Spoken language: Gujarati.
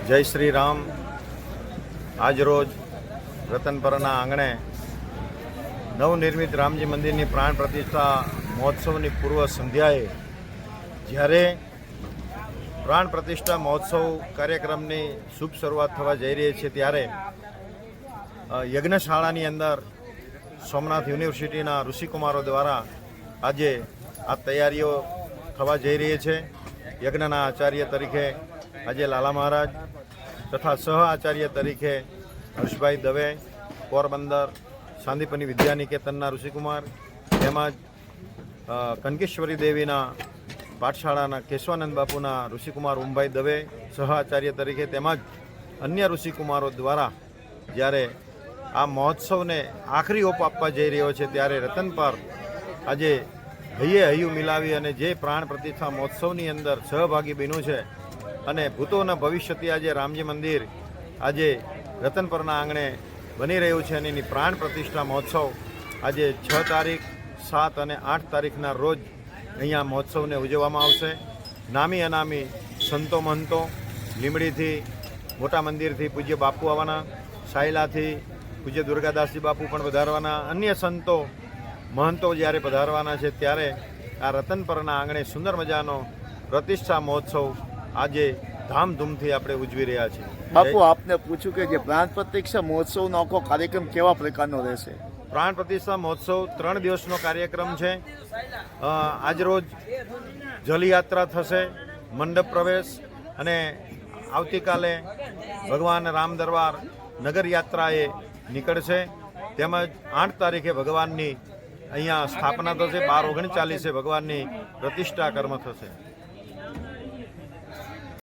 જય શ્રી રામ। આજરોજ રતનપરના આંગણે નવનિર્મિત રામજી મંદિરની પ્રાણ પ્રતિષ્ઠા મહોત્સવની પૂર્વ સંધ્યાએ જ્યારે પ્રાણ પ્રતિષ્ઠા મહોત્સવ કાર્યક્રમની શુભ શરૂઆત થવા જઈ રહી છે ત્યારે યજ્ઞશાળાની અંદર સોમનાથ યુનિવર્સિટીના ઋષિકુમારો દ્વારા આજે આ તૈયારીઓ થવા જઈ રહી છે। યજ્ઞના આચાર્ય તરીકે આજે લાલા મહારાજ તથા સહ આચાર્ય તરીકે હર્ષભાઈ દવે, પોરબંદર સાંદીપની વિદ્યાનિકેતનના ઋષિકુમાર તેમજ કનકેશ્વરી દેવીના પાઠશાળાના કેશવાનંદ બાપુના ઋષિકુમાર ઉમભાઈ દવે સહ આચાર્ય તરીકે તેમજ અન્ય ઋષિકુમારો દ્વારા જ્યારે આ મહોત્સવને આખરી ઓપ આપવા જઈ રહ્યો છે ત્યારે રતનપર આજે હૈયે હૈયું મિલાવી અને જે પ્રાણ પ્રતિષ્ઠા મહોત્સવની અંદર સહભાગી બન્યું છે અને ભૂતોના ભવિષ્યથી આજે રામજી મંદિર આજે રતનપરના આંગણે બની રહ્યું છે અને એની પ્રાણ પ્રતિષ્ઠા મહોત્સવ આજે 6 તારીખ, 7 અને 8 તારીખના રોજ અહીંયા મહોત્સવને ઉજવવામાં આવશે। નામી અનામી સંતો મહંતો લીંબડીથી મોટા મંદિરથી પૂજ્ય બાપુ આવવાના, સાયલાથી પૂજ્ય દુર્ગાદાસજી બાપુ પણ પધારવાના, અન્ય સંતો મહંતો જ્યારે પધારવાના છે ત્યારે આ રતનપરના આંગણે સુંદર મજાનો પ્રતિષ્ઠા મહોત્સવ આજે ધામધૂમથી આપણે ઉજવી રહ્યા છીએ। બાપુ, આપને પૂછ્યું કે જે પ્રાણ પ્રતિષ્ઠા મહોત્સવનો આખો કાર્યક્રમ કેવા પ્રકારનો રહેશે? પ્રાણ પ્રતિષ્ઠા મહોત્સવ 3 દિવસનો કાર્યક્રમ છે। આજરોજ જલયાત્રા થશે, મંડપ પ્રવેશ અને આવતીકાલે ભગવાન રામ દરબાર નગર યાત્રાએ નીકળશે। તેમજ 8 તારીખે ભગવાનની અહીંયા સ્થાપના થશે, 12:39 ભગવાનની પ્રતિષ્ઠા કર્મ થશે।